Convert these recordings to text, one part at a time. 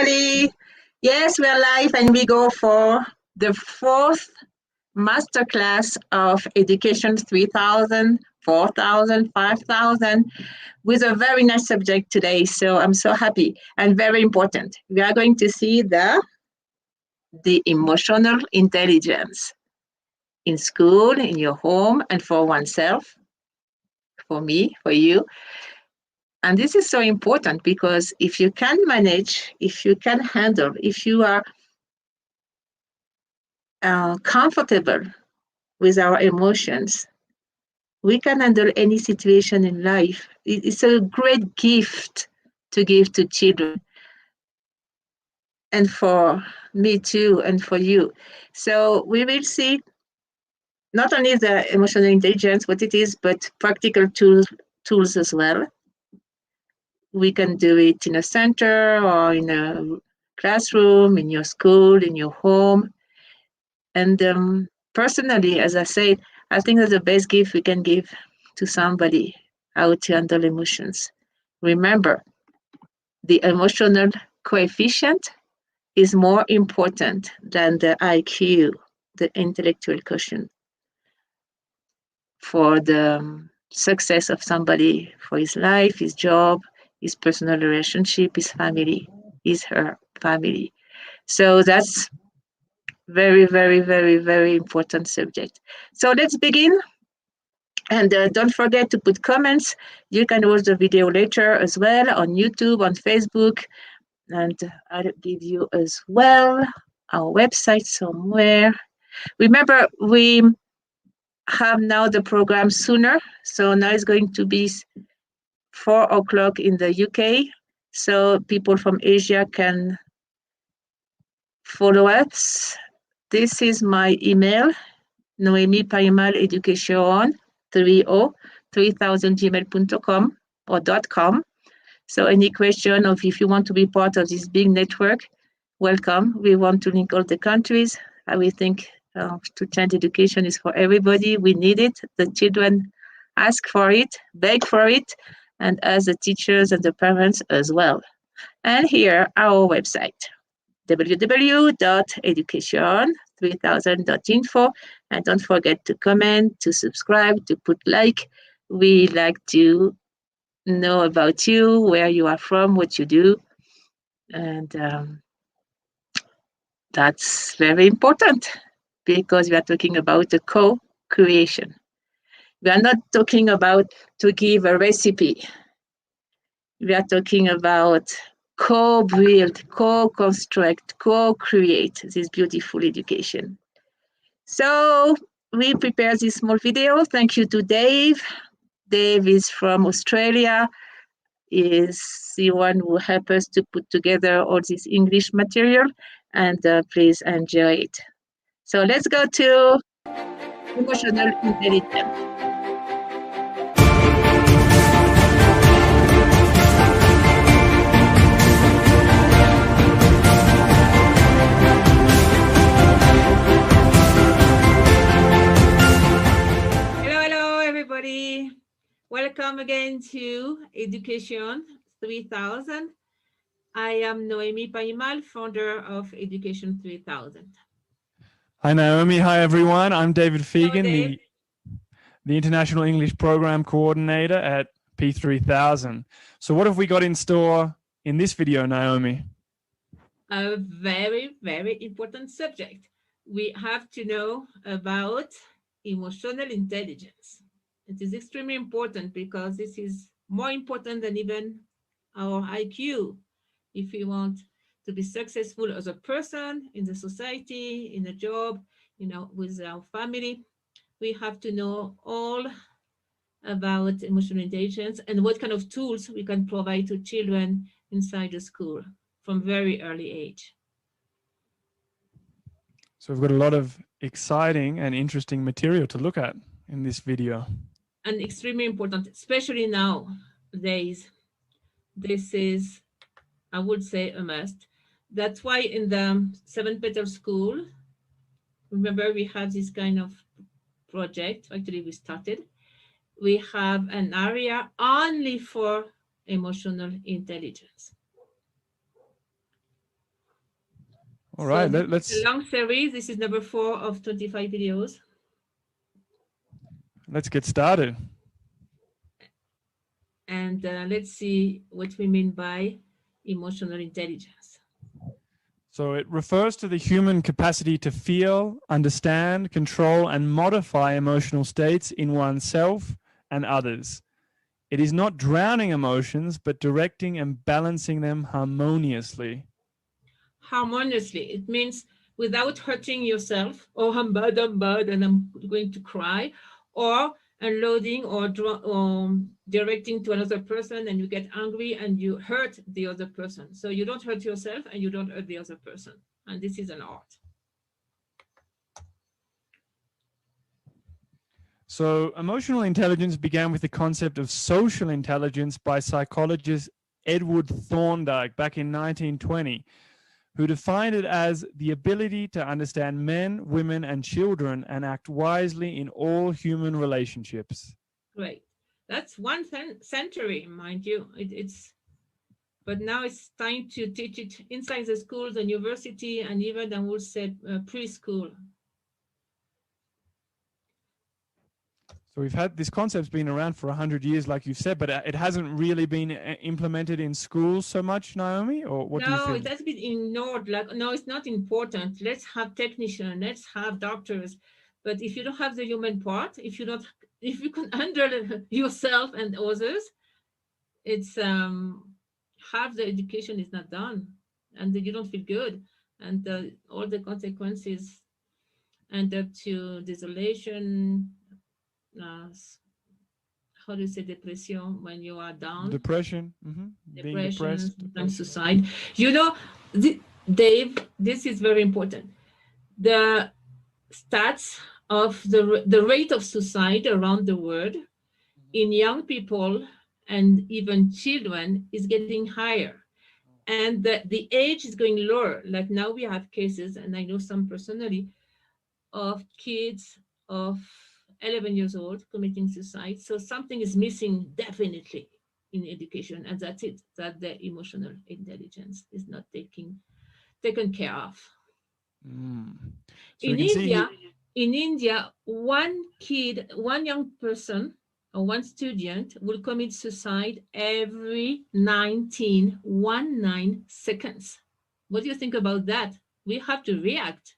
everybody. Yes, we're live and we go for the fourth masterclass of Education 3000, 4000, 5000 with a very nice subject today. So I'm so happy and very important. We are going to see the emotional intelligence in school, in your home, and for oneself, for me, for you. And this is so important because if you can manage, if you can handle, if you are comfortable with our emotions, we can handle any situation in life. It's a great gift to give to children and for me too and for you. So we will see not only the emotional intelligence, what it is, but practical tools as well. We can do it in a center or in a classroom, in your school, in your home. And personally, as I said, I think that's the best gift we can give to somebody, how to handle emotions. Remember, the emotional coefficient is more important than the IQ, the intellectual quotient, for the success of somebody, for his life, his job, his personal relationship, his family, his her family. So that's very, very, very, very important subject. So let's begin. And don't forget to put comments. You can watch the video later as well on YouTube, on Facebook. And I'll give you as well our website somewhere. Remember, we have now the program sooner. So now it's going to be 4 o'clock in the UK. So people from Asia can follow us. This is my email, Noemi Paimal Educatiooon 3000gmail.com or .com. So any question or if you want to be part of this big network, welcome. We want to link all the countries. We think to change education is for everybody. We need it. The children ask for it, beg for it, and as the teachers and the parents as well. And here, our website, www.educatiooon3000.info. And don't forget to comment, to subscribe, to put like. We like to know about you, where you are from, what you do. And that's very important because we are talking about a co-creation. We are not talking about to give a recipe. We are talking about co-build, co-construct, co-create this beautiful education. So we prepared this small video. Thank you to Dave. Dave is from Australia, is the one who helped us to put together all this English material, and please enjoy it. So let's go to emotional intelligence. Welcome again to Education 3000. I am Noemi Paimal, founder of Education 3000. Hi, Naomi. Hi, everyone. I'm David Fegan, Hello, Dave. the International English Program Coordinator at P3000. So what have we got in store in this video, Naomi? A very, very important subject. We have to know about emotional intelligence. It is extremely important because this is more important than even our IQ. If we want to be successful as a person in the society, in a job, with our family, we have to know all about emotional intelligence and what kind of tools we can provide to children inside the school from very early age. So we've got a lot of exciting and interesting material to look at in this video. And extremely important, especially nowadays. This is, I would say, a must. That's why in the St. Peter School, remember we have this kind of project, actually we started. We have an area only for emotional intelligence. All So right, this is let's a long series. This is number 4 of 25 videos. let's get started. And let's see what we mean by emotional intelligence. So it refers to the human capacity to feel, understand, control, and modify emotional states in oneself and others. It is not drowning emotions, but directing and balancing them harmoniously. Harmoniously, it means without hurting yourself, oh, I'm bad, and I'm going to cry, or unloading or directing to another person and you get angry and you hurt the other person. So you don't hurt yourself and you don't hurt the other person. And this is an art. So emotional intelligence began with the concept of social intelligence by psychologist Edward Thorndike back in 1920, who defined it as the ability to understand men, women, and children and act wisely in all human relationships. Great. That's one century, mind you. But now it's time to teach it inside the schools, the university, and even I would say preschool. So we've had this concept's been around for 100 years, like you've said, but it hasn't really been implemented in schools so much, Naomi, or what do you No, think? it has been ignored. Like, no, it's not important. Let's have technicians, let's have doctors. But if you don't have the human part, if you can handle yourself and others, it's half the education is not done, and you don't feel good, and all the consequences end up to desolation. Uh, how do you say depression when you are down? Depression, being Depression, depressed. sometimes suicide. You know, Dave, this is very important. The stats of the rate of suicide around the world in young people and even children is getting higher. And the age is going lower. Like now we have cases, and I know some personally, of kids of 11 years old committing suicide. So something is missing definitely in education, and that's it, that the emotional intelligence is not taken care of. Mm. So we In can see India, here. one kid, one young person or one student will commit suicide every 19 seconds. What do you think about that? We have to react.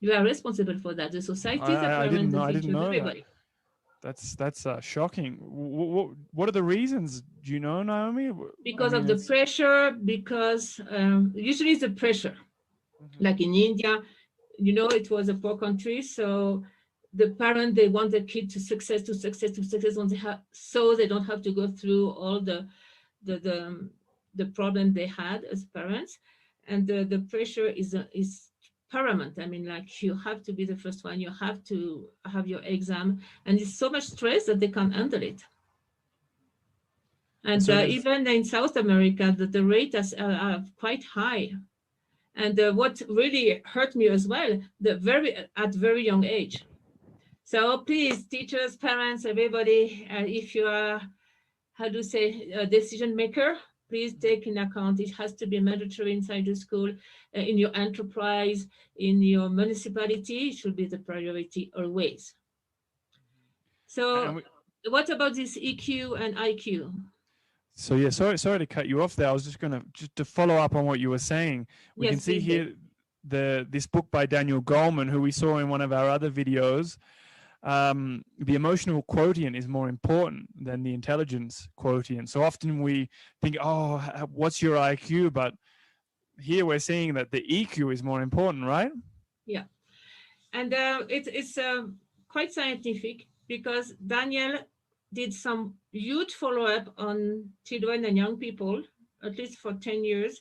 You are responsible for that. The society, the I didn't parents, the know. I didn't teachers, know that. everybody. That's shocking. What are the reasons? Do you know, Naomi? Because of the pressure, because usually it's the pressure. Like in India, it was a poor country, so the parent, they want the kid to success, so they don't have to go through all the problem they had as parents, and the pressure is paramount. I mean, like, you have to be the first one, you have to have your exam, and it's so much stress that they can't handle it. And so even in South America, the rate is quite high. And what really hurt me as well, at very young age. So please, teachers, parents, everybody, if you are, how do you say, a decision maker, please take in account. It has to be mandatory inside the school, in your enterprise, in your municipality. It should be the priority always. So what about this EQ and IQ? So yeah, sorry to cut you off there. I was just to follow up on what you were saying. We Yes, can see please, here this book by Daniel Goleman, who we saw in one of our other videos. The emotional quotient is more important than the intelligence quotient. So often we think, oh, what's your IQ? But here we're seeing that the EQ is more important, right? Yeah, and it's quite scientific, because Daniel did some huge follow-up on children and young people, at least for 10 years.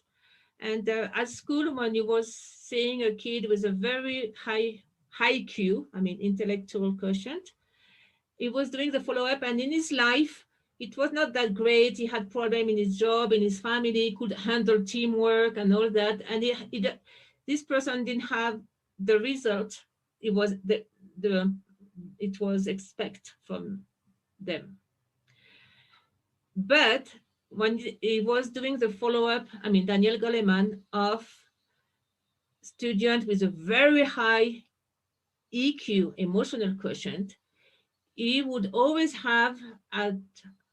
And at school, when he was seeing a kid with a very high Q, I mean intellectual quotient, he was doing the follow-up, and in his life, it was not that great. He had problem in his job, in his family, could handle teamwork and all that. And this person didn't have the result it was it was expect from them. But when he was doing the follow-up, I mean, Daniel Goleman, of student with a very high EQ, emotional quotient, he would always have at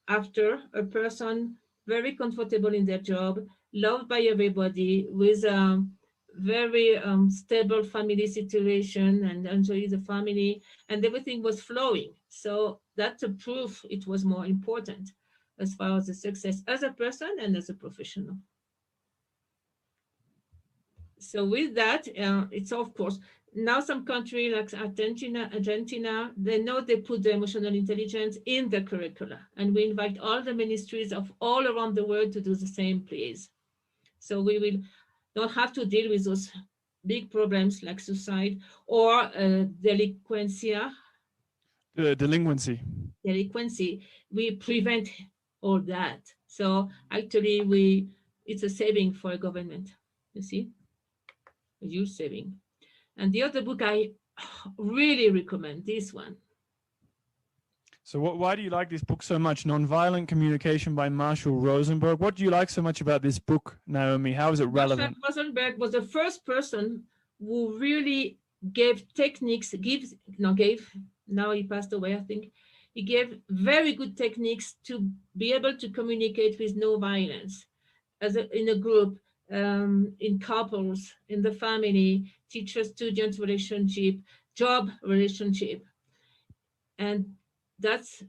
after a person very comfortable in their job, loved by everybody, with a very stable family situation and enjoy the family, and everything was flowing. So that's a proof it was more important as far as the success as a person and as a professional. So with that, it's of course now some country like Argentina, they know they put the emotional intelligence in the curricula, and we invite all the ministries of all around the world to do the same, please. So we will don't have to deal with those big problems like suicide or delinquencia. Delinquency. Delinquency. We prevent all that. So actually, we it's a saving for a government. You see, a huge saving. And the other book I really recommend this one. So why do you like this book so much? Nonviolent Communication by Marshall Rosenberg. What do you like so much about this book, Naomi? How is it relevant? Marshall Rosenberg was the first person who really gave techniques, now he passed away, I think. He gave very good techniques to be able to communicate with no violence in a group, in couples, in the family, teacher-student relationship, job relationship. And that's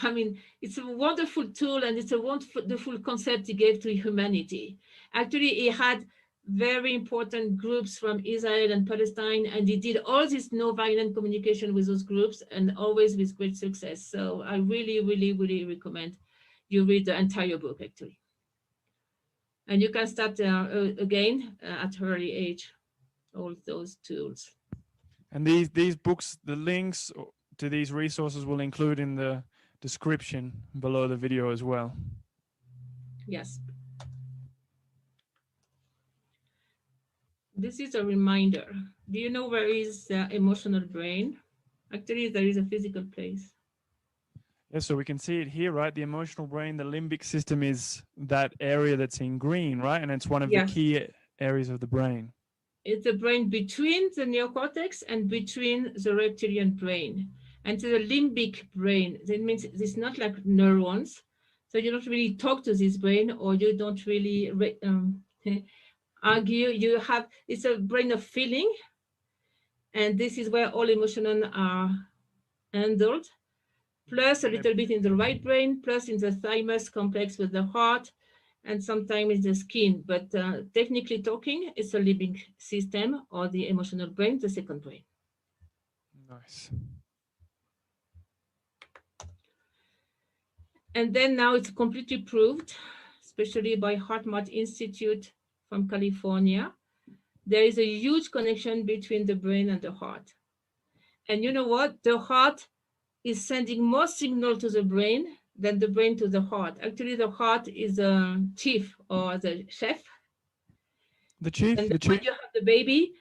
I mean, it's a wonderful tool and it's a wonderful concept he gave to humanity. Actually, he had very important groups from Israel and Palestine, and he did all this no violent communication with those groups and always with great success. So I really, really, really recommend you read the entire book, actually. And you can start again at early age, all those tools. And these books, the links to these resources will include in the description below the video as well. Yes. This is a reminder. Do you know where is the emotional brain? Actually, there is a physical place. Yeah, so we can see it here, right? The emotional brain, the limbic system is that area that's in green, right? And it's one of the key areas of the brain. It's the brain between the neocortex and between the reptilian brain. And to the limbic brain, that means it's not like neurons. So you don't really talk to this brain, or you don't really argue. It's a brain of feeling. And this is where all emotions are handled, plus a little bit in the right brain, plus in the thymus complex with the heart, and sometimes the skin. But technically talking, it's a limbic system or the emotional brain, the second brain. Nice. And then now it's completely proved, especially by HeartMath Institute from California. There is a huge connection between the brain and the heart. And you know what? The heart is sending more signal to the brain than the brain to the heart. Actually, the heart is a chief or the chef. The chief. And the when chief. you have the baby,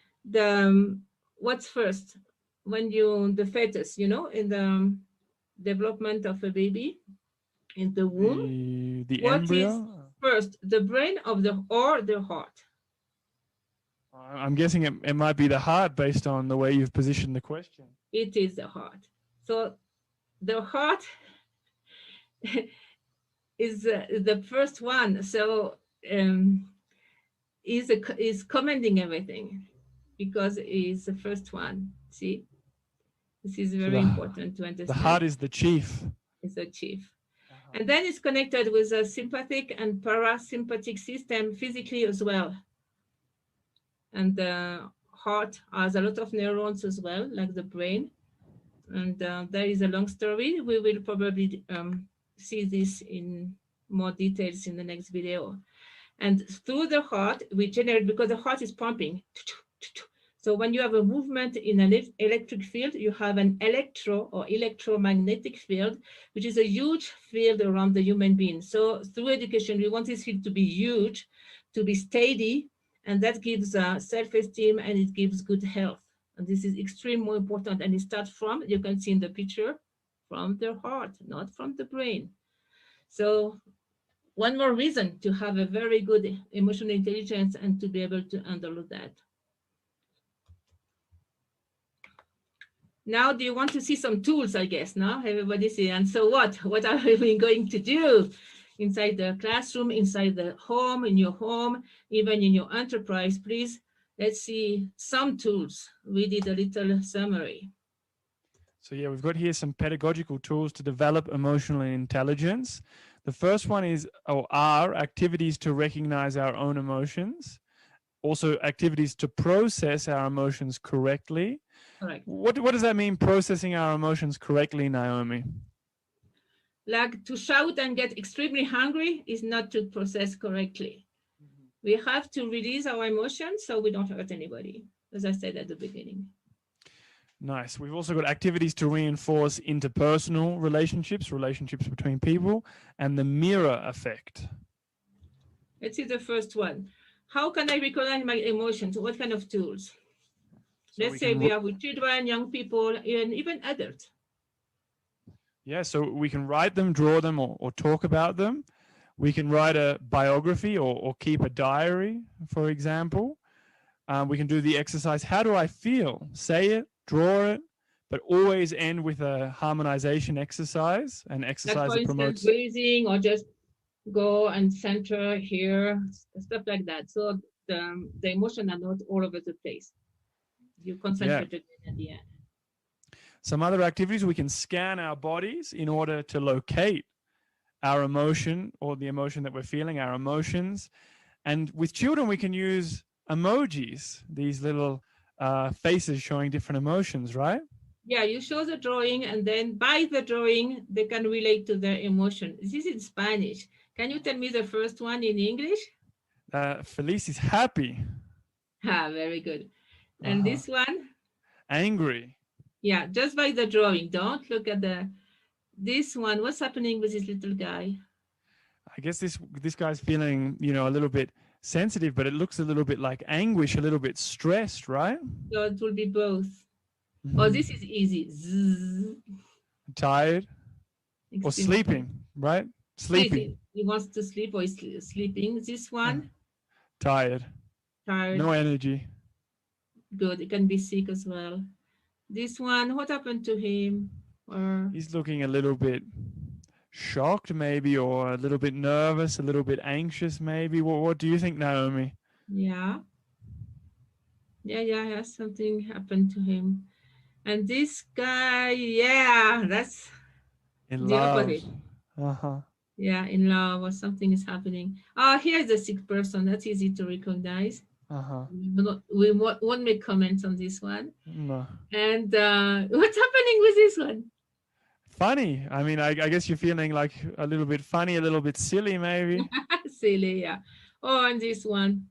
what's first? When the fetus, in the development of a baby in the womb, the what embryo. is first, the brain or the heart? I'm guessing it might be the heart based on the way you've positioned the question. It is the heart. So the heart is the first one. So is commanding everything because it's the first one. See, this is very important to understand. The heart is the chief. It's the chief. And then it's connected with a sympathetic and parasympathetic system physically as well. And the heart has a lot of neurons as well, like the brain. And there is a long story. We will probably see this in more details in the next video. And through the heart, we generate, because the heart is pumping. So when you have a movement in an electric field, you have an electromagnetic field, which is a huge field around the human being. So through education, we want this field to be huge, to be steady, and that gives self-esteem and it gives good health. And this is extremely important. And it starts from, you can see in the picture, from the heart, not from the brain. So one more reason to have a very good emotional intelligence and to be able to handle that. Now, do you want to see some tools? I guess now everybody see. And so what? What are we going to do inside the classroom, inside the home, in your home, even in your enterprise? Please, let's see some tools. We did a little summary. So yeah, we've got here some pedagogical tools to develop emotional intelligence. The first one is, or are, activities to recognize our own emotions. Also, activities to process our emotions correctly. Correct. What does that mean, processing our emotions correctly, Naomi? Like to shout and get extremely hungry is not to process correctly. We have to release our emotions so we don't hurt anybody, as I said at the beginning. Nice. We've also got activities to reinforce interpersonal relationships, relationships between people, and the mirror effect. Let's see the first one. How can I recognize my emotions? What kind of tools? So Let's say we are with children, young people, and even adults. Yeah, so we can write them, draw them, or talk about them. We can write a biography or keep a diary, for example. We can do the exercise, how do I feel? Say it, draw it, but always end with a harmonization exercise, an exercise like for that instance, promotes breathing, or just go and center here, stuff like that. So the emotion are not all over the place. You concentrate again at the end. Some other activities, we can scan our bodies in order to locate our emotion or the emotion that we're feeling, our emotions. And with children, we can use emojis, these little faces showing different emotions, right? Yeah, you show the drawing, and then by the drawing, they can relate to their emotion. This is in Spanish. Can you tell me the first one in English? Felice is happy. Ah, very good. And this one? Angry. Yeah, just by the drawing. Don't look at this one. What's happening with this little guy? I guess this guy's feeling, a little bit sensitive, but it looks a little bit like anguish, a little bit stressed, right? So it will be both. Oh, this is easy. Zzz. Tired or sleeping, right? Sleeping. He wants to sleep or he's sleeping. This one? Tired. Tired. No energy. Good. It can be sick as well. This one, what happened to him? Or he's looking a little bit shocked, maybe, or a little bit nervous, a little bit anxious, maybe. What do you think, Naomi? Yeah. Something happened to him. And this guy, yeah, that's in the love. Opposite. Yeah, in love, or something is happening. Oh, here's a sick person. That's easy to recognize. We won't make comments on this one. No. And what's happening with this one? Funny. I mean, I guess you're feeling like a little bit funny, a little bit silly, maybe. Silly, yeah. Oh, and this one.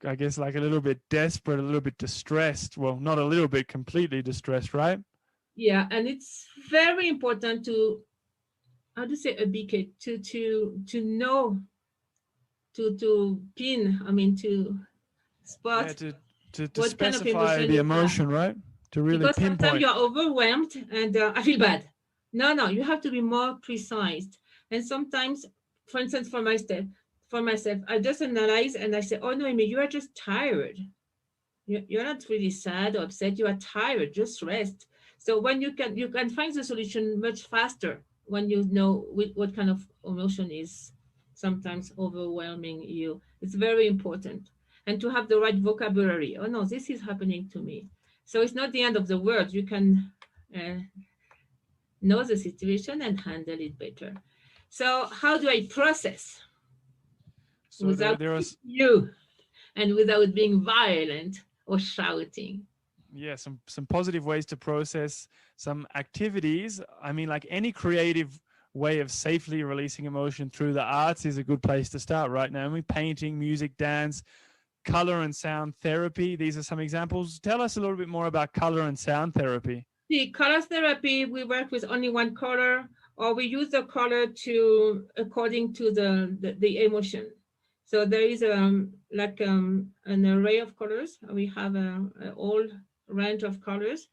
I guess like a little bit desperate, a little bit distressed. Well, not a little bit, completely distressed, right? Yeah, and it's very important to, how to say, educate, to know, to pin, to spot to specify the emotion, right? To really because pinpoint. sometimes you're overwhelmed and I feel bad. No, you have to be more precise. And sometimes, for instance, for myself, I just analyze and I say, oh no, Amy, you are just tired. You're not really sad or upset. You are tired. Just rest. So when you can find the solution much faster when you know what kind of emotion is sometimes overwhelming you. It's very important. And to have the right vocabulary. Oh no, this is happening to me. So it's not the end of the world. You can know the situation and handle it better. So how do I process without you and without being violent or shouting? Yeah, some positive ways to process, some activities. I mean, like any creative way of safely releasing emotion through the arts is a good place to start, right, Naomi? Painting, music, dance, color and sound therapy. These are some examples. Tell us a little bit more about color and sound therapy. The color therapy, we work with only one color, or we use the color according to the emotion. So there is an array of colors. We have an old range of colors,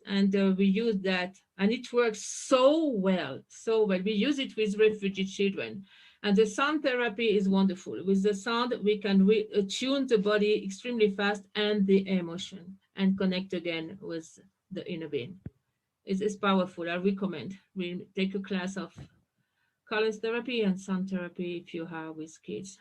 and we use that, and it works so well. We use it with refugee children, And the sound therapy is wonderful. With the sound, we can tune the body extremely fast and the emotion and connect again with the inner being. It's powerful. I recommend. We take a class of colors therapy and sound therapy if you are with kids.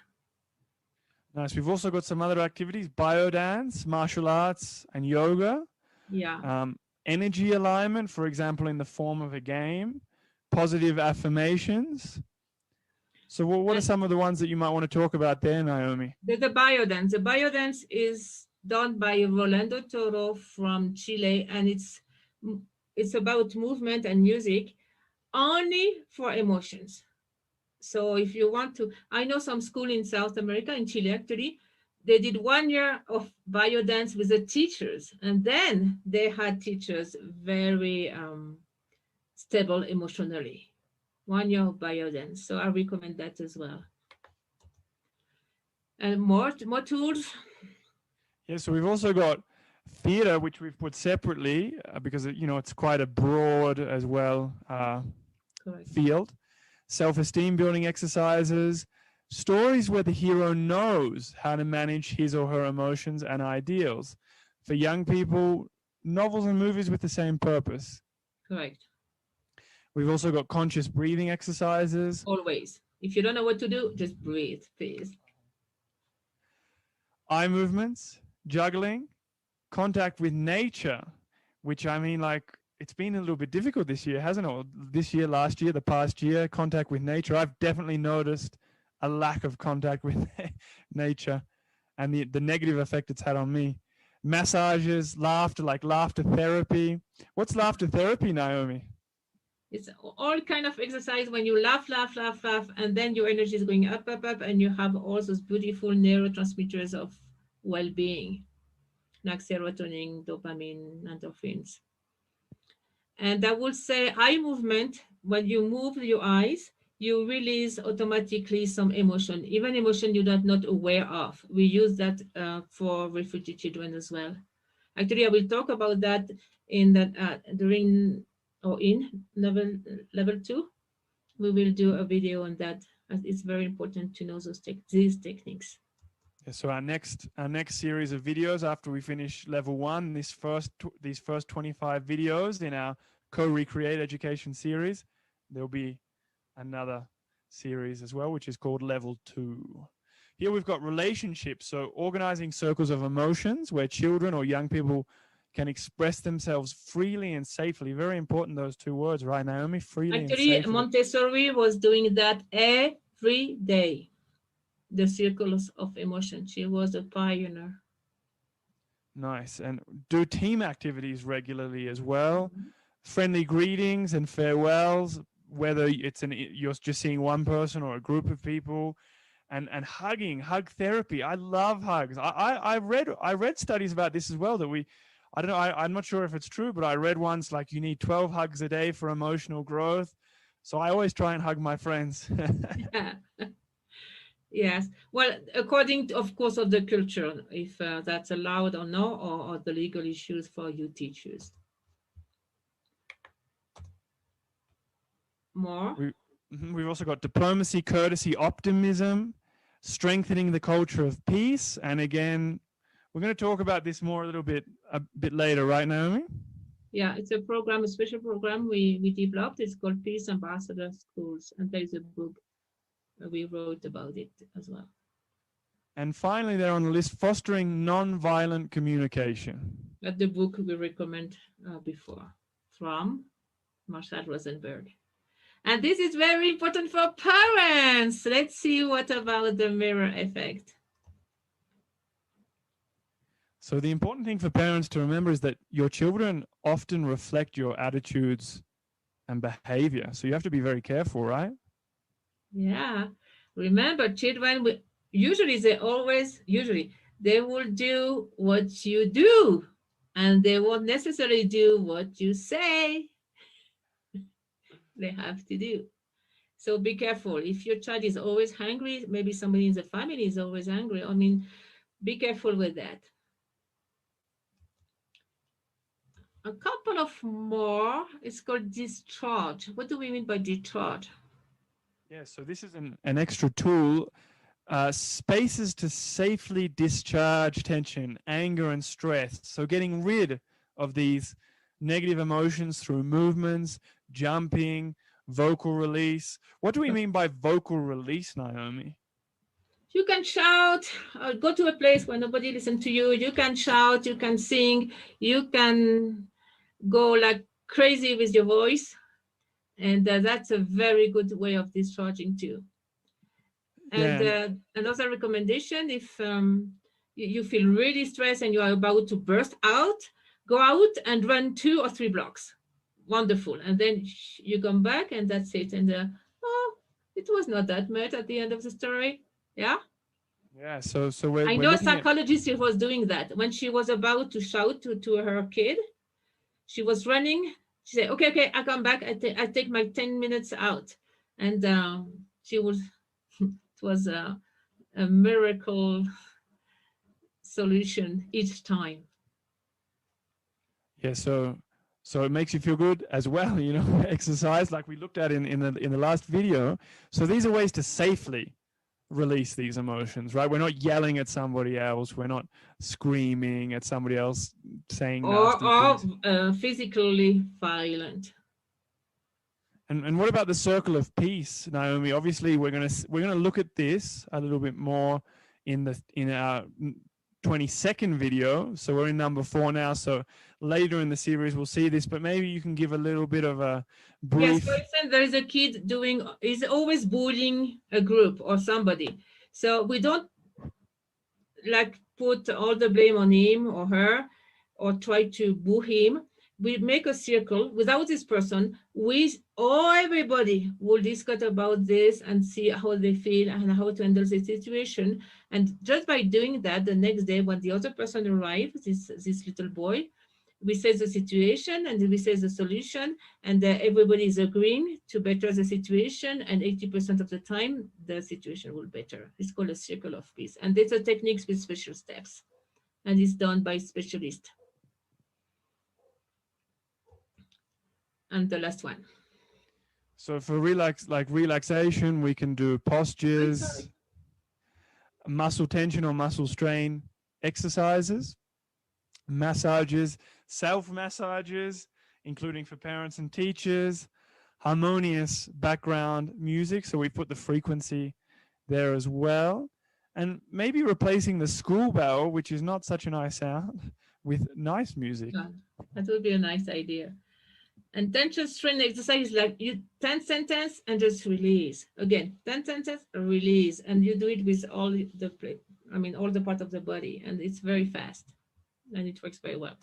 Nice. We've also got some other activities: biodance, martial arts, and yoga. Yeah. Energy alignment, for example, in the form of a game. Positive affirmations. So, what are And some of the ones that you might want to talk about there, Naomi? the biodance. The biodance is done by Rolando Toro from Chile, and it's about movement and music only for emotions. So if you want to, I know some school in South America, in Chile actually, they did 1 year of biodance with the teachers, and then they had teachers very stable emotionally. 1 year of biodance. So I recommend that as well. And more tools. Yeah, so we've also got theatre, which we've put separately because it's quite a broad as well Correct. field. Self-esteem building exercises, stories where the hero knows how to manage his or her emotions and ideals. For young people, novels and movies with the same purpose. Correct. We've also got conscious breathing exercises, Always. If you don't know what to do, just breathe, please. eye movements, juggling, contact with nature, which I mean, like, it's been a little bit difficult this year, hasn't it? This year, last year, the past year, contact with nature. I've definitely noticed a lack of contact with nature and the negative effect it's had on me. Massages, laughter, like laughter therapy. What's laughter therapy, Naomi? It's all kind of exercise when you laugh, laugh, laugh, laugh, and then your energy is going up, up, up, and you have all those beautiful neurotransmitters of well-being, like serotonin, dopamine, endorphins. And I would say eye movement, when you move your eyes, you release automatically some emotion, even emotion you're not aware of. We use that for refugee children as well. Actually, I will talk about that in that during or in level 2. We will do a video on that. As it's very important to know these techniques. Yeah, so our next series of videos after we finish level 1, these first 25 videos in our co-recreate education series, there'll be another series as well, which is called level 2. Here we've got relationships, so organizing circles of emotions where children or young people can express themselves freely and safely. Very important, those two words, right, Naomi? Freely and Actually, safely. Montessori was doing that every day. The circles of emotion. She was a pioneer. Nice. And do team activities regularly as well. Mhm. Friendly greetings and farewells, whether you're just seeing one person or a group of people. And hug therapy. I love hugs. I read studies about this as well, that I don't know, I'm not sure if it's true, but I read once like you need 12 hugs a day for emotional growth. So I always try and hug my friends. Yes. Well, according, of course, of the culture, if that's allowed or no, or the legal issues for you teachers. More. We've also got diplomacy, courtesy, optimism, strengthening the culture of peace. And again, we're going to talk about this more a bit later, right, Naomi? Yeah, it's a program, a special program we developed. It's called Peace Ambassador Schools, and there's a book we wrote about it as well. And finally, they're on the list, fostering non-violent communication. That's the book we recommend before from Marshall Rosenberg. And this is very important for parents. Let's see what about the mirror effect. So the important thing for parents to remember is that your children often reflect your attitudes and behavior. So you have to be very careful, right? Yeah. Remember, children will usually they will do what you do, and they won't necessarily do what you say they have to do. So be careful. If your child is always hungry, maybe somebody in the family is always angry. I mean, be careful with that. A couple of more. It's called discharge. What do we mean by discharge? Yeah, so this is an extra tool, spaces to safely discharge tension, anger, and stress. So getting rid of these negative emotions through movements, jumping, vocal release. What do we mean by vocal release, Naomi? You can shout, go to a place where nobody listens to you. You can shout, you can sing, you can go like crazy with your voice. And that's a very good way of discharging too. And Yeah, another recommendation, if you feel really stressed and you are about to burst out, go out and run 2 or 3 blocks. Wonderful. And then you come back and that's it. And oh, it was not that much at the end of the story. Yeah. yeah. So we're I we're know a looking at. psychologist who was doing that. When she was about to shout to her kid, she was running. She said, "Okay, okay, I come back. I take my 10 minutes out," and she was. It was a miracle solution each time. Yeah, so it makes you feel good as well, exercise like we looked at in the last video. So these are ways to safely release these emotions, right? We're not yelling at somebody else, we're not screaming at somebody else, saying nasty Or things. physically violent. And what about the circle of peace, Naomi? Obviously, we're gonna look at this a little bit more in our 22nd video. So we're in number 4 now. So later in the series, we'll see this, but maybe you can give a little bit of a Yes, brief. for instance, there is a kid is always bullying a group or somebody. So we don't like put all the blame on him or her or try to boo him. We make a circle without this person. We all everybody will discuss about this and see how they feel and how to handle the situation. And just by doing that, the next day when the other person arrives, this little boy, we say the situation and we say the solution, and everybody is agreeing to better the situation, and 80% of the time the situation will better. It's called a circle of peace, and it's a technique with special steps, and it's done by specialists. And the last one. So for relaxation, we can do I'm sorry. postures, muscle tension or muscle strain exercises, massages, self massages, including for parents and teachers, harmonious background music. So we put the frequency there as well. And maybe replacing the school bell, which is not such a nice sound, with nice music. Yeah, that would be a nice idea. And tension strain exercise is like you 10 sentence and just release. Again, 10 sentence, release. And you do it with all all the part of the body. And it's very fast. And it works very well.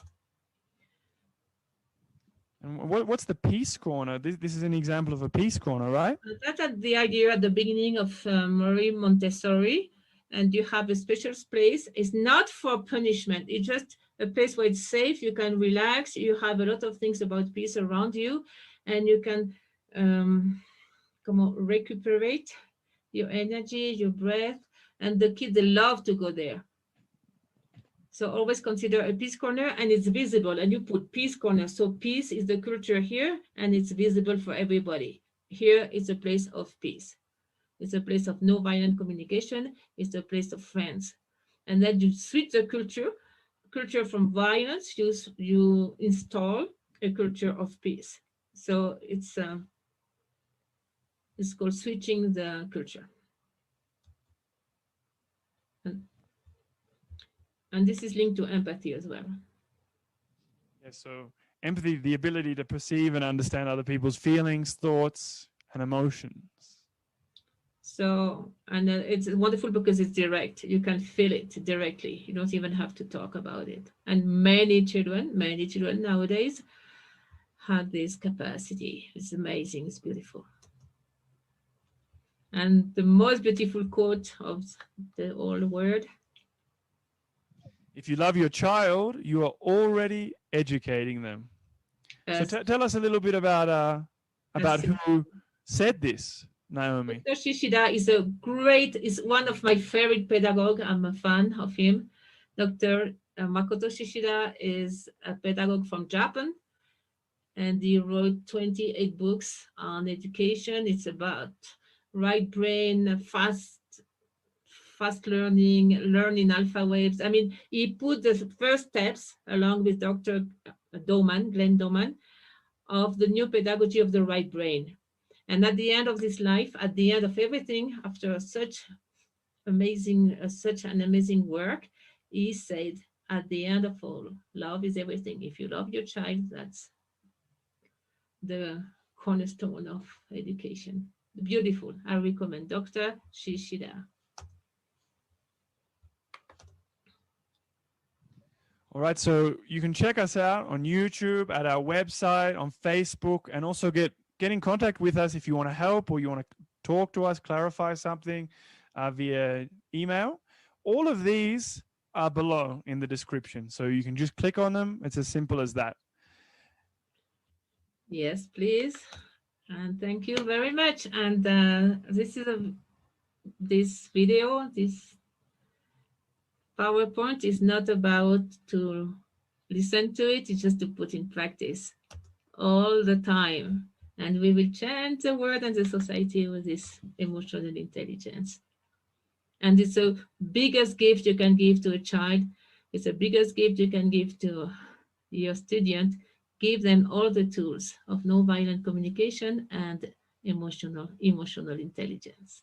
And what's the peace corner? This is an example of a peace corner, right? That's the idea at the beginning of Marie Montessori. And you have a special place. It's not for punishment. It's just a place where it's safe. You can relax. You have a lot of things about peace around you. And you can recuperate your energy, your breath. And the kids, they love to go there. So always consider a peace corner, and it's visible, and you put peace corner. So peace is the culture here, and it's visible for everybody. Here is a place of peace. It's a place of no violent communication. It's a place of friends. And then you switch the culture from violence, you install a culture of peace. So it's called switching the culture. And, and this is linked to empathy as well. Yeah, so empathy, the ability to perceive and understand other people's feelings, thoughts, and emotions. So, and it's wonderful because it's direct. You can feel it directly. You don't even have to talk about it. And many children nowadays have this capacity. It's amazing. It's beautiful. And the most beautiful quote of the whole world. If you love your child, you are already educating them. So tell us a little bit about who said this, Naomi. Dr. Shishida is one of my favorite pedagogues. I'm a fan of him. Dr. Makoto Shishida is a pedagogue from Japan, and he wrote 28 books on education. It's about right brain, fast learning alpha waves. I mean, he put the first steps along with Dr. Glenn Doman, of the new pedagogy of the right brain. And at the end of this life, at the end of everything, after such an amazing work, he said, at the end of all, love is everything. If you love your child, that's the cornerstone of education. Beautiful. I recommend Dr. Shishida. All right, so you can check us out on YouTube, at our website, on Facebook, and also get in contact with us if you want to help or you want to talk to us, clarify something via email. All of these are below in the description, so you can just click on them. It's as simple as that. Yes, please. And thank you very much. And this video, this PowerPoint is not about to listen to it, it's just to put in practice all the time. And we will change the world and the society with this emotional intelligence. And it's the biggest gift you can give to a child. It's the biggest gift you can give to your student. Give them all the tools of nonviolent communication and emotional intelligence.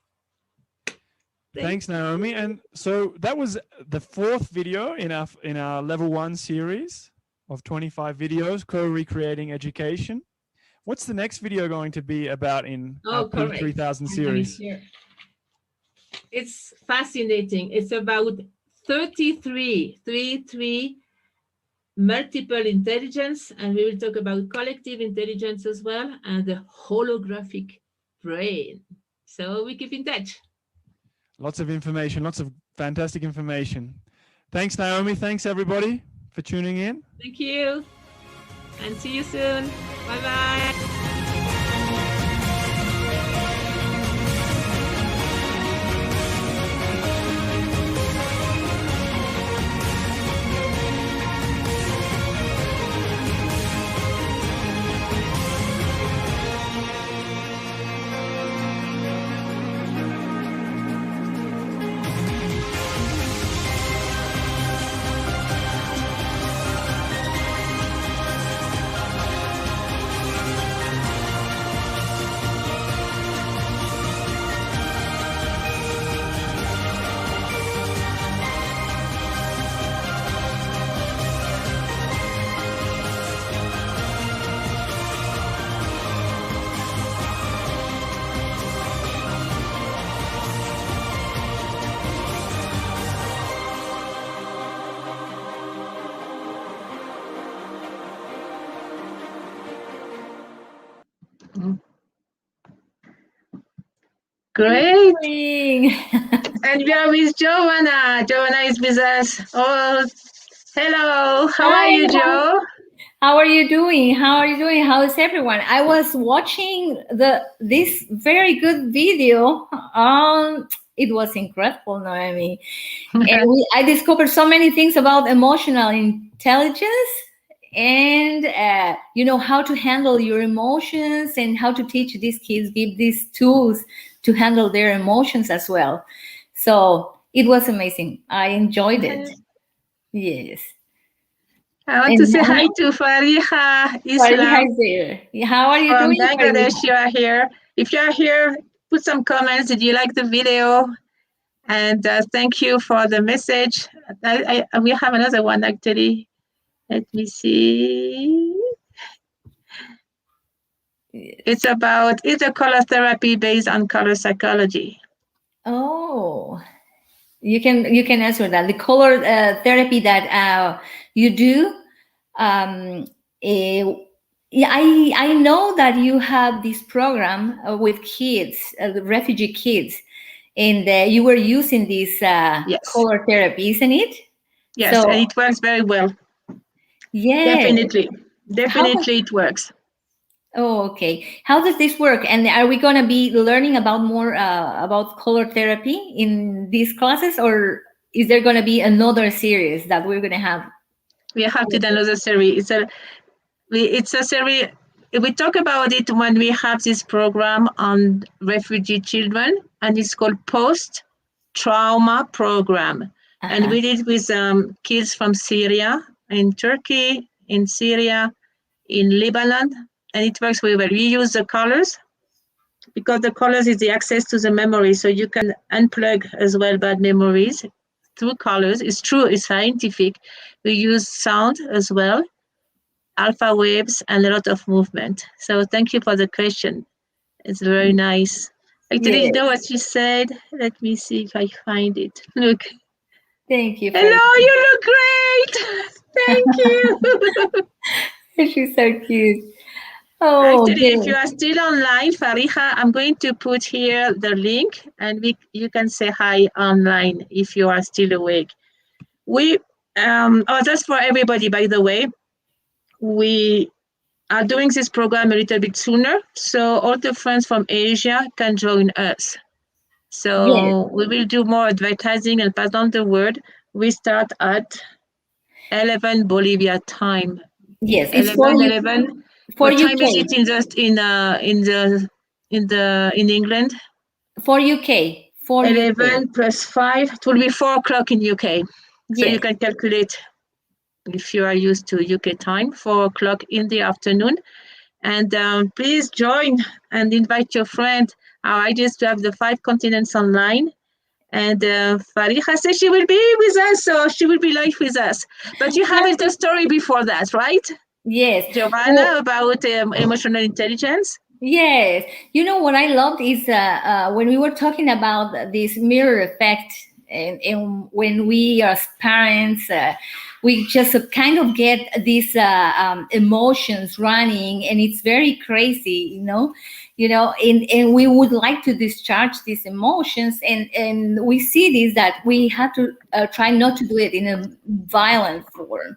Thanks, Naomi. And so that was the 4th video in our level 1 series of 25 videos, co-recreating education. What's the next video going to be about in our P3000 series? It's fascinating. It's about 33 multiple intelligence, and we will talk about collective intelligence as well, and the holographic brain. So we keep in touch. Lots of information, lots of fantastic information. Thanks, Naomi. Thanks, everybody, for tuning in. Thank you, and see you soon. Bye-bye. Great. And we are with Joanna. Joanna is with us. Oh, hello. How are you, Jo? How are you doing? How is everyone? I was watching this very good video. It was incredible, Noemi. And I discovered so many things about emotional intelligence and how to handle your emotions and how to teach these kids, give these tools to handle their emotions as well. So it was amazing. I enjoyed it. Yes. I want to say hi to Fariha Islam. Fariha is there. How are you doing? From Bangladesh, you are here. If you are here, put some comments. Did you like the video? And thank you for the message. We have another one, actually. Let me see. It's about a color therapy based on color psychology. Oh, you can answer that. The color therapy that you do. I know that you have this program with kids, refugee kids, and you were using this color therapy, isn't it? Yes, so, and it works very well. Yeah, definitely it works. Oh, okay. How does this work? And are we going to be learning about more about color therapy in these classes, or is there going to be another series that we're going to have? We have to do another series. It's a series we talk about it when we have this program on refugee children, and it's called Post Trauma Program. And Uh-huh. we did with kids from Syria, in Turkey, in Syria, in Lebanon, and it works very well. We use the colors because the colors is the access to the memory, so you can unplug as well bad memories through colors. It's true, it's scientific. We use sound as well, alpha waves, and a lot of movement. So thank you for the question. It's very nice. Actually, you Yes. know what she said? Let me see if I find it. Look. Thank you for Hello, you look great. Thank you. she's so cute. Oh, Actually, if you good. are still online, Fariha, I'm going to put here the link, and you can say hi online if you are still awake. We that's for everybody, by the way. We are doing this program a little bit sooner, so all the friends from Asia can join us. Yes. So we will do more advertising and pass on the word. We start at 11 Bolivia time. Yes. It's 11. for What time is UK. it in England? For UK. For UK. 11 plus 5. It will be 4 o'clock in UK. So you Yes. can calculate if you are used to UK time, 4 o'clock in the afternoon. And please join and invite your friend. Our idea is to have the 5 continents online. And Fariha says she will be with us, so she will be live with us. But you have a story before that, right, Yes. Giovanna, Well, about emotional intelligence? yes. You know what I loved is when we were talking about this mirror effect, and when we as parents, we just kind of get these emotions running, and it's very crazy, and we would like to discharge these emotions, and we see this that we have to try not to do it in a violent form.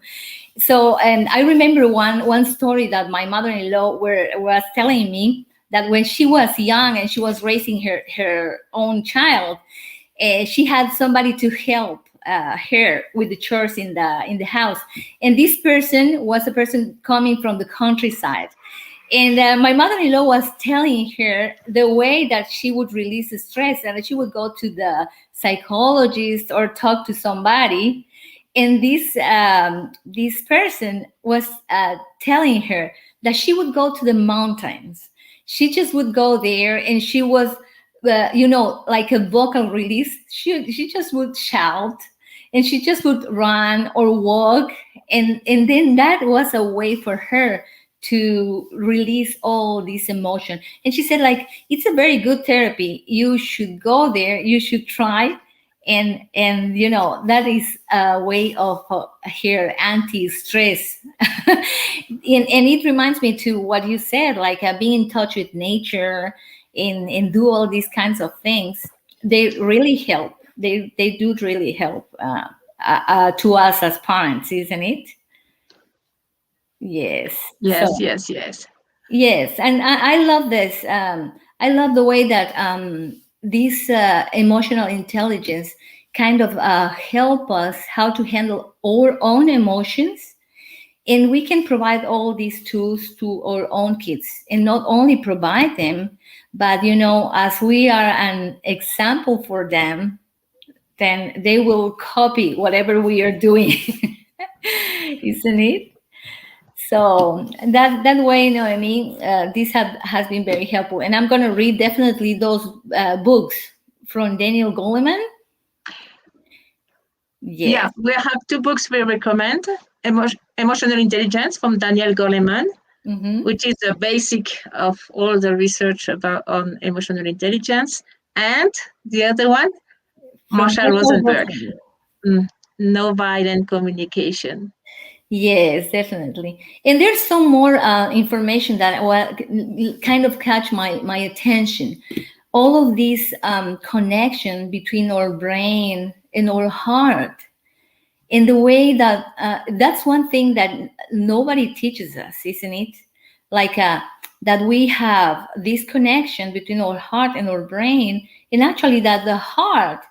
So, and I remember one story that my mother-in-law was telling me, that when she was young and she was raising her own child, she had somebody to help her with the chores in the house, and this person was a person coming from the countryside. And my mother-in-law was telling her the way that she would release the stress, and that she would go to the psychologist or talk to somebody. And this person was telling her that she would go to the mountains. She just would go there, and she was, like a vocal release. She just would shout, and she just would run or walk, and then that was a way for her to release all this emotion. And she said, like, it's a very good therapy. You should go there. You should try. And that is a way of her anti-stress. And it reminds me to what you said, like being in touch with nature and do all these kinds of things. They really help. They do really help to us as parents, isn't it? Yes. Yes, So yes, yes. yes, and I love this. I love the way that this emotional intelligence kind of help us how to handle our own emotions, and we can provide all these tools to our own kids, and not only provide them, but as we are an example for them, then they will copy whatever we are doing, isn't it? So that way, I mean, this has been very helpful, and I'm going to read definitely those books from Daniel Goleman. Yeah, Yes. we have 2 books we recommend. Emotional Intelligence from Daniel Goleman, Mm-hmm. which is the basic of all the research about on emotional intelligence. And the other one, From Marshall Marshall Rosenberg, Rosenberg. No Violent Communication. Yes, definitely. And there's some more information that kind of catch my attention. All of this connection between our brain and our heart, in the way that that's one thing that nobody teaches us, isn't it? Like that we have this connection between our heart and our brain, and actually that the heart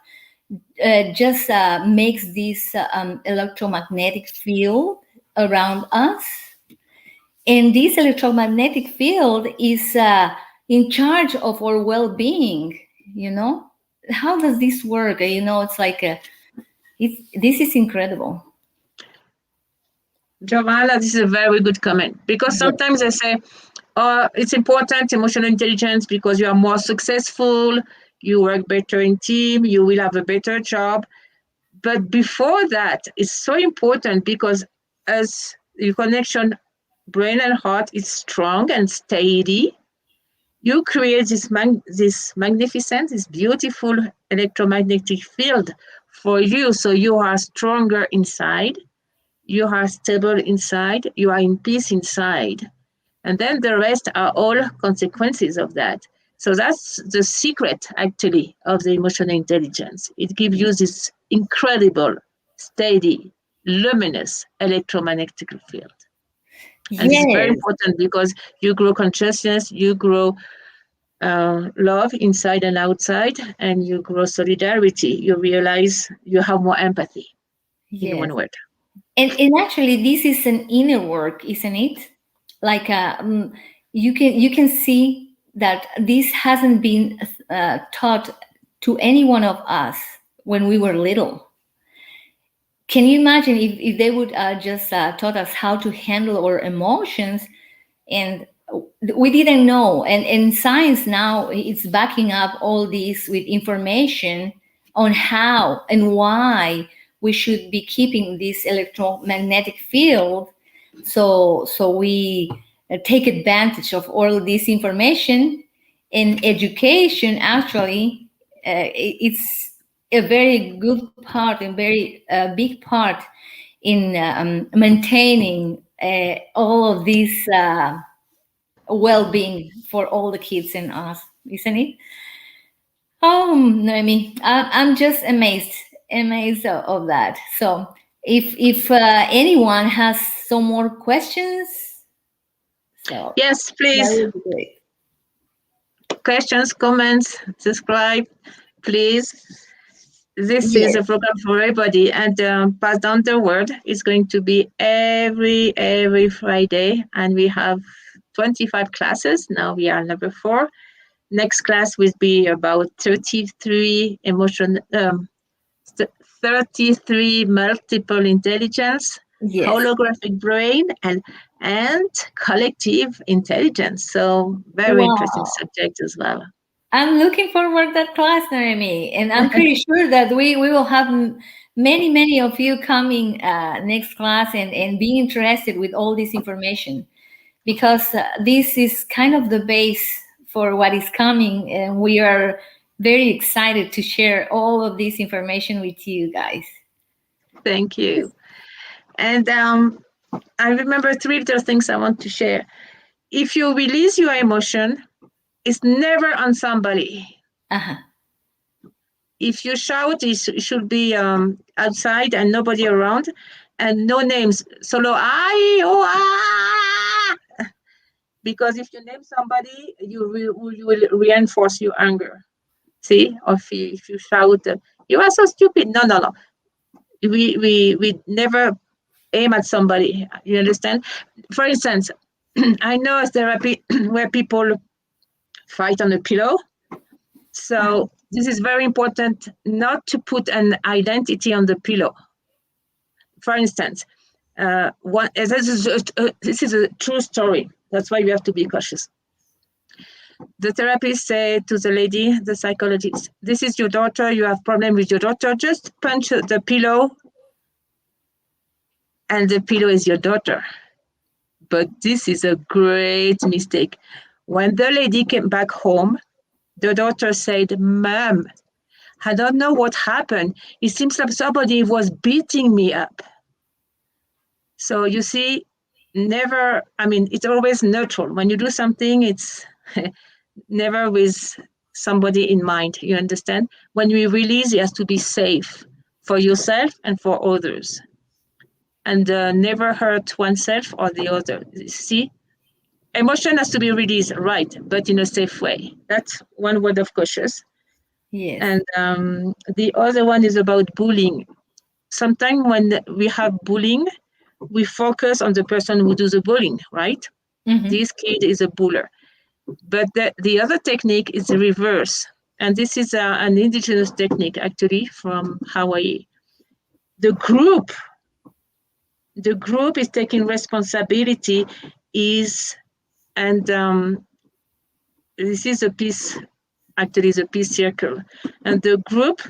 just makes this electromagnetic field around us, And this electromagnetic field is in charge of our well-being. You know, how does this work? You know, it's like this is incredible. Giovanna, this is a very good comment because Yes. sometimes I say, oh, it's important, emotional intelligence, because you are more successful, you work better in team, you will have a better job. But before that, it's so important because as your connection, brain and heart is strong and steady, you create this magnificent, this beautiful electromagnetic field for you. So you are stronger inside, you are stable inside, you are in peace inside. And then the rest are all consequences of that. So that's the secret, actually, of the emotional intelligence. It gives you this incredible, steady, luminous electromagnetic field. And it's very Yes. important because you grow consciousness, you grow love inside and outside, and you grow solidarity. You realize you have more empathy, in Yes. one word. And actually, this is an inner work, isn't it? Like you can see that this hasn't been taught to any one of us when we were little. Can you imagine if they would just taught us how to handle our emotions, and we didn't know, and science now it's backing up all this with information on how and why we should be keeping this electromagnetic field, so we take advantage of all of this information. In education actually, it's a very good part and very big part in maintaining all of this well-being for all the kids and us, isn't it? Oh, Noemi, I'm just amazed of that. So, if anyone has some more questions, so Yes, that please. would be great. Questions, comments, subscribe, please. This is a Yes, program for everybody, and pass down the word. It's going to be every Friday, and we have 25 classes. Now we are number 4. Next class will be about 33 multiple intelligence, yes. holographic brain, and collective intelligence. So very interesting Wow. subject as well. I'm looking forward to that class, Naomi, and I'm pretty sure that we will have many of you coming next class and being interested with all this information, because this is kind of the base for what is coming, and we are very excited to share all of this information with you guys. Thank you. And I remember 3 little things I want to share. If you release your emotion, it's never on somebody. Uh-huh. If you shout, it should be outside and nobody around, and no names. Solo I oh ah. Because if you name somebody, you will reinforce your anger. See, or if you shout, you are so stupid. No, no, no. We never aim at somebody. You understand? For instance, I know a therapy where people fight on a pillow. Uh-huh. So this is very important not to put an identity on the pillow. For instance, this is a true story. That's why we have to be cautious. The therapist said to the lady, the psychologist, "This is your daughter. You have problem with your daughter. Just punch the pillow, and the pillow is your daughter." But this is a great mistake. When the lady came back home, the daughter said, "Mom, I don't know what happened. It seems like somebody was beating me up." So you see, never, I mean, it's always neutral. When you do something, it's never with somebody in mind. You understand? When we release, it has to be safe for yourself and for others. And never hurt oneself or the other. See, emotion has to be released, right, but in a safe way. That's one word of cautious. Yes. And the other one is about bullying. Sometimes when we have bullying, we focus on the person who does the bullying, right? Mhm. This kid is a buller. But the other technique is the reverse. And this is an indigenous technique, actually, from Hawaii. The group, the group is taking responsibility is, and this is a peace, actually, is a peace circle. And the group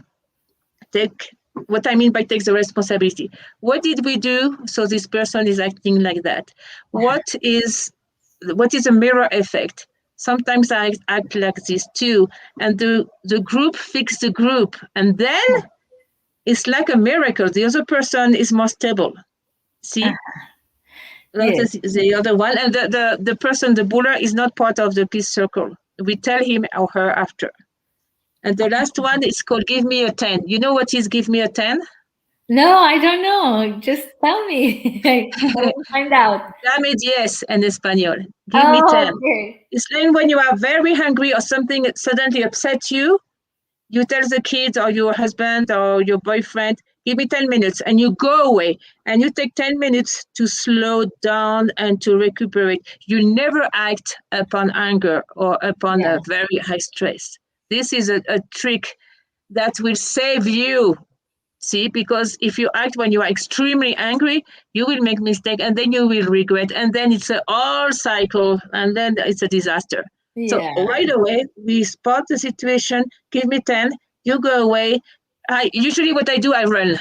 take, what I mean by takes the responsibility. What did we do so this person is acting like that? What is a mirror effect? Sometimes I act like this too, and the group fix the group, and then it's like a miracle. The other person is more stable. See, that Yes. is the other one, and the person, the buller, is not part of the peace circle. We tell him or her after. And the last one is called "Give Me a 10." You know what is "Give Me a 10"? No, I don't know. Just tell me. I will find out. Dame yes in Espanol. Give me Oh, 10. okay. It's like when you are very hungry or something suddenly upsets you, you tell the kids or your husband or your boyfriend, give me 10 minutes, and you go away and you take 10 minutes to slow down and to recuperate. You never act upon anger or upon Yeah. a very high stress. This is a trick that will save you. See, because if you act when you are extremely angry, you will make mistake and then you will regret, and then it's a all cycle, and then it's a disaster. So Yeah. right away, we spot the situation. Give me 10. You go away. I usually what I do, I run.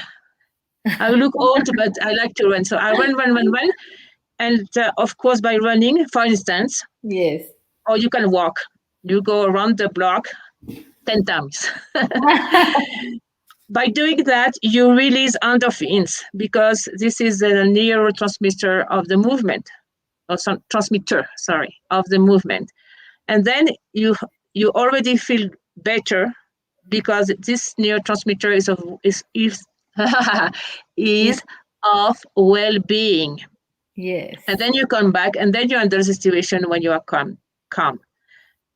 I look old, but I like to run. So I run, run, run, run, and of course by running, for instance, Yes. or you can walk. You go around the block 10 times. By doing that, you release endorphins because this is a neurotransmitter of the movement, or some transmitter, sorry, of the movement. And then you already feel better because this neurotransmitter is of well-being. Yes. And then you come back, and then you're under the situation when you are calm.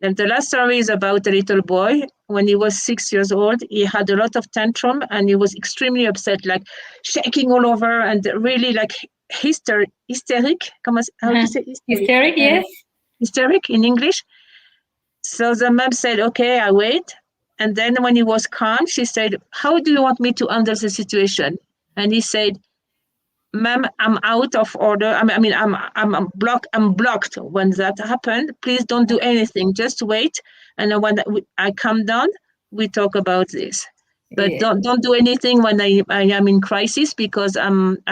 And the last story is about a little boy. When he was 6 years old, he had a lot of tantrum and he was extremely upset, like shaking all over and really like hysteric. How do you say hysteric? Hysteric, yes. Hysteric in English. So the mom said, okay, I wait. And then when he was calm, she said, how do you want me to handle the situation? And he said, ma'am, I'm out of order. I'm blocked when that happened. Please don't do anything. Just wait. And when I come down, we talk about this. But Yeah. don't do anything when I am in crisis because I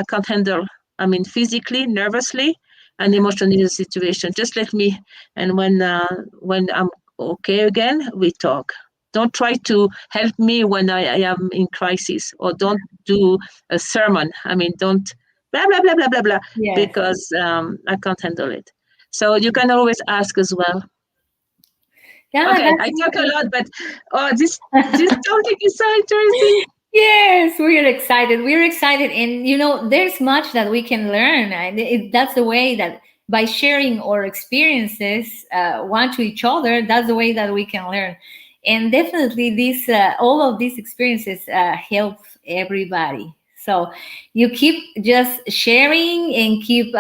can't handle. I mean, physically, nervously, and emotionally the situation. Just let me. And when I'm okay again, we talk. Don't try to help me when I am in crisis, or don't do a sermon. I mean, don't blah blah blah blah blah blah Yes. because I can't handle it. So you can always ask as well. Yeah, Okay, I talk a that's lot, but this topic is so interesting. yes, we're excited. We're excited. And, there's much that we can learn. And that's the way that by sharing our experiences one to each other, that's the way that we can learn. And definitely, all of these experiences help everybody. So you keep just sharing and keep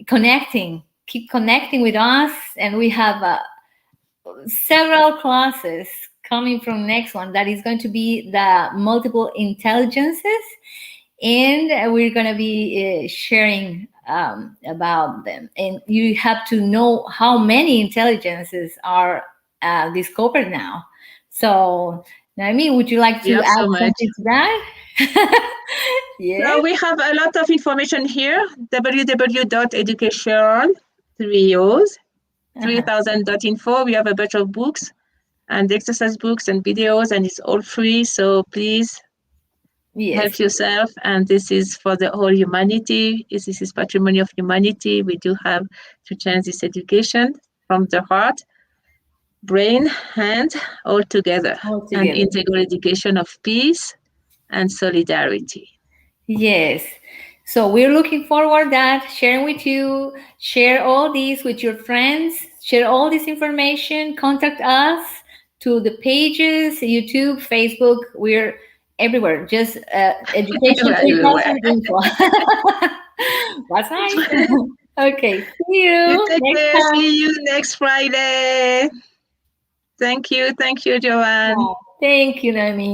connecting with us. And we have several classes coming from next one that is going to be the multiple intelligences, and we're going to be sharing about them, and you have to know how many intelligences are discovered now. So Naomi, would you like We to have add so much. something to that? Yeah. So we have a lot of information here. www.education, 3O's, Uh-huh. 3000.info. We have a bunch of books and exercise books and videos, and it's all free. So please Yes. help yourself. And this is for the whole humanity. This is patrimony of humanity. We do have to change this education from the heart, brain, hand, all together. All An together. integral education of peace and solidarity. Yes. So we're looking forward that sharing with you, share all these with your friends, share all this information, contact us to the pages, YouTube, Facebook. We're everywhere. Just education Everywhere. 3000 info. That's nice. Okay, see You you take next care. time. See you next Friday. Thank you. Thank you, Joanne. Thank you, Naomi.